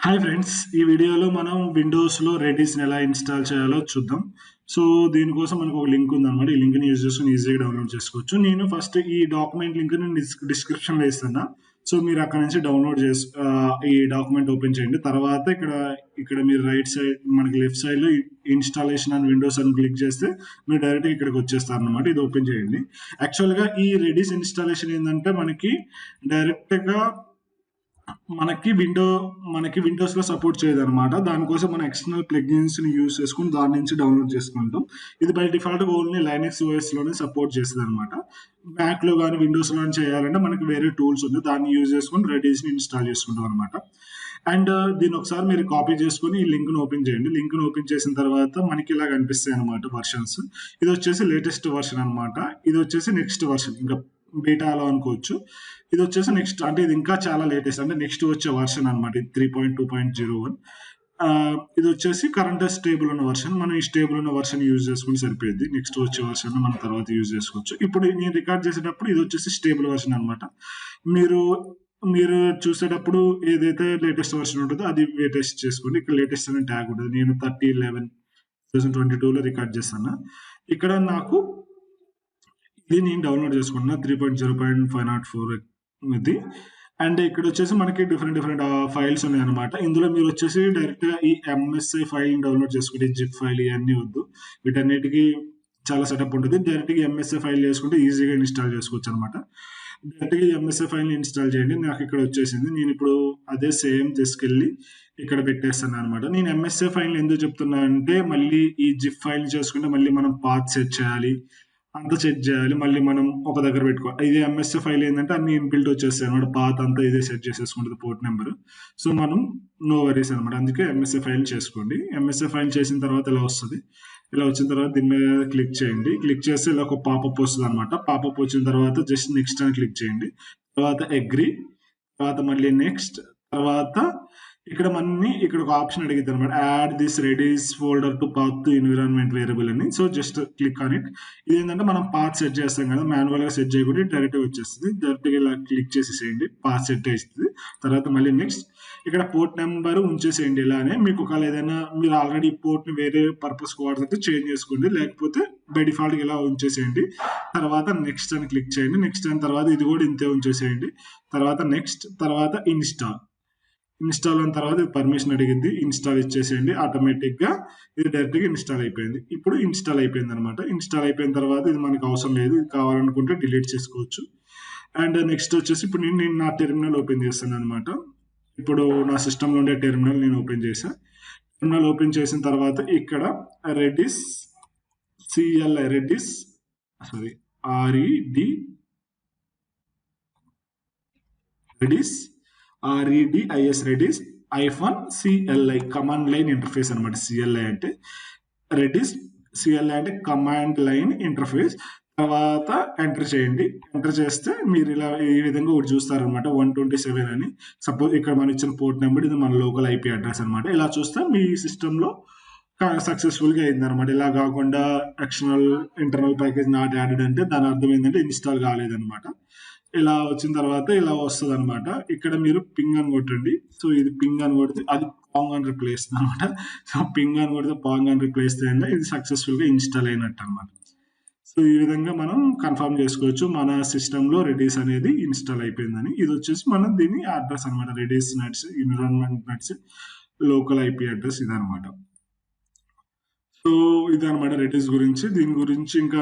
Hi friends! ఈ వీడియోలో మనం విండోస్‌లో రెడిస్‌ని ఎలా ఇన్‌స్టాల్ చేయాలో చూద్దాం. సో, దీనికోసం మనకు ఒక లింక్ ఉందన్నమాట. ఈ లింక్‌ని యూజ్ చేసుకొని ఈజీగా డౌన్‌లోడ్ చేసుకోవచ్చు. నేను ఫస్ట్ ఈ డాక్యుమెంట్ లింక్‌ని డిస్క్రిప్షన్‌లో ఇస్తున్నా. సో, మీరు అక్కడి నుంచి డౌన్‌లోడ్ ఈ డాక్యుమెంట్ ఓపెన్ చేయండి. తర్వాత ఇక్కడ మీరు రైట్ సైడ్ మనకి లెఫ్ట్ సైడ్‌లో ఇన్‌స్టాలేషన్ అండ్ విండోస్ అని క్లిక్ చేస్తే మీరు డైరెక్ట్‌గా ఇక్కడికి వచ్చేస్తారన్నమాట. ఇది ఓపెన్ చేయండి. యాక్చువల్‌గా ఈ రెడిస్ ఇన్‌స్టాలేషన్ ఏందంటే మనకి డైరెక్ట్‌గా మనకి విండోస్‌లో సపోర్ట్ చేయదనమాట. దానికోసం మనం ఎక్స్టర్నల్ ప్లగిన్స్‌ని యూజ్ చేసుకొని దాని నుంచి డౌన్‌లోడ్ చేసుకుంటాం. ఇది బై డిఫాల్ట్‌గా ఓన్లీ లైనక్స్ ఓఎస్‌లోనే సపోర్ట్ చేస్తదనమాట. మ్యాక్‌లో గానీ, విండోస్‌లో గానీ చేయాలంటే మనకి వేరే టూల్స్ ఉంది. దాన్ని యూజ్ చేసుకొని రెడిస్‌ని ఇన్‌స్టాల్ చేసుకుంటాం అనమాట. అండ్ దీన్ని ఒకసారి మీరు కాపీ చేసుకొని ఈ లింక్‌ని ఓపెన్ చేయండి. లింక్‌ని ఓపెన్ చేసిన తర్వాత మనకి ఇలా కనిపిస్తాయన్నమాట వెర్షన్స్. ఇదొచ్చేసి లేటెస్ట్ వెర్షన్ అనమాట. ఇదొచ్చేసి నెక్స్ట్ వెర్షన్. ఇంకా బీటాలో అనుకోవచ్చు. ఇదొచ్చేసి నెక్స్ట్ అంటే ఇది ఇంకా చాలా లేటెస్ట్ అంటే నెక్స్ట్ వచ్చే వెర్షన్ అనమాట. ఇది 3.2.01. ఇదొచ్చేసి కరెంట్ స్టేబుల్ ఉన్న వెర్షన్. మనం ఈ స్టేబుల్ ఉన్న వెర్షన్ యూజ్ చేసుకుంటే సరిపోయిద్ది. నెక్స్ట్ వచ్చే వెర్షన్ మనం తర్వాత యూజ్ చేసుకోవచ్చు. ఇప్పుడు నేను రికార్డ్ చేసేటప్పుడు ఇదొచ్చేసి స్టేబుల్ వెర్షన్ అనమాట. మీరు మీరు చూసేటప్పుడు ఏదైతే లేటెస్ట్ వెర్షన్ ఉంటుందో అది లేటెస్ట్ చేసుకోండి. ఇక్కడ లేటెస్ట్ అనే ట్యాగ్ ఉంటది. నేను 30/11/2022లో రికార్డ్ చేశాను. ఇక్కడ నాకు ఇది నేను డౌన్‌లోడ్ చేసుకున్నా 3.0.504 ఇది. అండ్ ఇక్కడొచ్చేసి మనకి డిఫరెంట్ ఫైల్స్ ఉన్నాయన్నమాట. ఇందులో మీరొచ్చేసి డైరెక్ట్‌గా ఈ ఎంఎస్ఐ ఫైల్‌ని డౌన్‌లోడ్ చేసుకోండి. జిప్ ఫైల్ ఇయన్నీ వద్దు. వీటన్నిటికి చాలా సెటప్ ఉంటది. డైరెక్ట్‌గా ఎంఎస్ఐ ఫైల్ చేసుకుంటే ఈజీగా ఇన్‌స్టాల్ చేసుకోవచ్చనమాట. డైరెక్ట్‌గా ఈ ఎంఎస్ఐ ఫైల్‌ని ఇన్‌స్టాల్ చేయండి. నాకిక్కడ వచ్చేసింది. నేనిప్పుడు అదే సేమ్ తీసుకెళ్ళి ఇక్కడ పెట్టేస్తాననమాట. నేను ఎంఎస్ఐ ఫైల్‌ని ఎందుకు చెప్తున్నా అంటే మళ్ళీ ఈ జిప్ ఫైల్ చేసుకుంటే మళ్ళీ మనం పాత్ సెట్ చేయాలి. అంతా సెట్ చేయాలి. మళ్ళీ మనం ఒక దగ్గర పెట్టుకోవాలి. ఇది ఎంఎస్‌సి ఫైల్ ఏందంటే అన్ని ఇన్‌బిల్ట్ వచ్చేస్తాయి అన్నమాట. పాత్ అంతా ఇదే సెట్ చేసేసుకుంటది పోర్ట్ నంబర్. సో, మనం నో వరీస్ అన్నమాట. అందుకే ఎంఎస్‌సి ఫైల్ చేసుకోండి. ఎంఎస్‌సి ఫైల్ చేసిన తర్వాత ఇలా వస్తది. ఇలా వచ్చిన తర్వాత దీని మీద క్లిక్ చేయండి. క్లిక్ చేస్తే ఇలా ఒక పాపప్ వస్తదన్నమాట. పాపప్ వచ్చిన తర్వాత జస్ట్ నెక్స్ట్ అని క్లిక్ చేయండి. తర్వాత అగ్రీ, తర్వాత మళ్ళీ నెక్స్ట్, తర్వాత ఇక్కడ ఒక ఆప్షన్ అడిగిద్ది అనమాట. Add this redis folder to path to environment variable అని. So just click on it. ఇదేంటంటే మనం పాత్ సెట్ చేస్తాం కదా, మాన్యువల్ గా సెట్ చేయకుండా డైరెక్ట్గా వచ్చేస్తుంది. డైరెక్ట్గా ఇలా క్లిక్ చేసేసేయండి. పాత్ సెట్ అవుతుంది. తర్వాత మళ్ళీ నెక్స్ట్, ఇక్కడ పోర్ట్ నెంబర్ ఉంచేసేయండి. ఇలానే మీకు ఒకవేళ ఏదైనా మీరు ఆల్రెడీ పోర్ట్ ని వేరే పర్పస్ వాడుతుంటే చేంజ్ చేసుకోండి, లేకపోతే బై డిఫాల్ట్ ఇలా ఉంచేసేయండి. తర్వాత నెక్స్ట్ అని క్లిక్ చేయండి. నెక్స్ట్ అయిన తర్వాత ఇది కూడా ఇంతే ఉంచేసేయండి. తర్వాత నెక్స్ట్, తర్వాత ఇన్‌స్టాల్ అయిన తర్వాత ఇది పర్మిషన్ అడిగిద్ది. ఇన్‌స్టాల్ ఇచ్చేసేయండి. ఆటోమేటిక్‌గా ఇది డైరెక్ట్‌గా ఇన్‌స్టాల్ అయిపోయింది. ఇప్పుడు ఇన్‌స్టాల్ అయిపోయిందనమాట. ఇన్‌స్టాల్ అయిపోయిన తర్వాత ఇది మనకు అవసరం లేదు. ఇది కావాలనుకుంటే డిలీట్ చేసుకోవచ్చు. అండ్ నెక్స్ట్ వచ్చేసి ఇప్పుడు నేను నా టెర్మినల్ ఓపెన్ చేస్తాననమాట. ఇప్పుడు నా సిస్టమ్‌లో ఉండే టెర్మినల్ నేను ఓపెన్ చేశా. టెర్మినల్ ఓపెన్ చేసిన తర్వాత ఇక్కడ Redis Redis sorry RED Redis Redis -CLI command line interface అనమాట. CLI అంటే రెడిస్, CLI అంటే కమాండ్ లైన్ ఇంటర్ఫేస్. తర్వాత ఎంటర్ చేయండి. ఎంటర్ చేస్తే మీరు ఇలా ఈ విధంగా ఒకటి చూస్తారనమాట. 127 అని. సపోజ్ ఇక్కడ మనం ఇచ్చిన పోర్ట్ నెంబర్, ఇది మన లోకల్ IP అడ్రస్ అనమాట. ఇలా చూస్తే మీ సిస్టంలో సక్సెస్ఫుల్గా అయిందనమాట. ఇలా కాకుండా external internal package not added అంటే దాని అర్థం ఏంటంటే ఇన్‌స్టాల్ కాలేదనమాట. ఇలా వచ్చిన తర్వాత ఇలా వస్తదనమాట. ఇక్కడ మీరు పింగ్ అని కొట్టండి. సో, ఇది పింగ్ అని కొడితే అది పాంగ్ అని రిప్లై ఇస్తుందనమాట. సో, పింగ్ అని కొడితే పాంగ్ అని రిప్లై ఇస్తే ఇది సక్సెస్ఫుల్‌గా ఇన్‌స్టాల్ అయినట్టు అనమాట. సో, ఈ విధంగా మనం కన్ఫర్మ్ చేసుకోవచ్చు మన సిస్టంలో రెడిస్ అనేది ఇన్‌స్టాల్ అయిపోయిందని. ఇది వచ్చేసి మనం దీని అడ్రస్ అనమాట. Redis nuts environment nuts local IP address ఇదనమాట. సో, ఇదనమాట రెడిస్ గురించి. దీని గురించి ఇంకా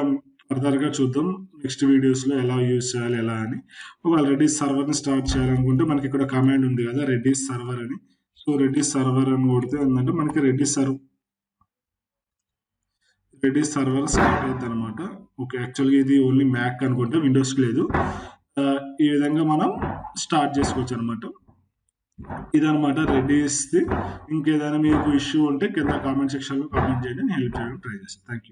ఫర్దర్‌గా చూద్దాం. నెక్స్ట్ వీడియోస్‌లో ఎలా యూజ్ చేయాలి ఎలా అని. ఒకవేళ రెడిస్ సర్వర్‌ని స్టార్ట్ చేయాలనుకుంటే మనకి ఇక్కడ కమాండ్ ఉంది కదా, రెడిస్ సర్వర్ అని. సో, రెడిస్ సర్వర్ అని కొడితే ఏంటంటే మనకి రెడిస్ సర్వర్ స్టార్ట్ అయిద్దనమాట. ఓకే. యాక్చువల్‌గా ఇది ఓన్లీ మ్యాక్ అనుకుంటా, విండోస్‌కి లేదు. ఈ విధంగా మనం స్టార్ట్ చేసుకోవచ్చనమాట. ఇదనమాట రెడిస్‌ది. ఇంకేదైనా మీకు ఇష్యూ ఉంటే కింద కామెంట్ సెక్షన్‌లో కామెంట్ చేయండి. నేను హెల్ప్ చేయడానికి ట్రై చేస్తాను. Thank you.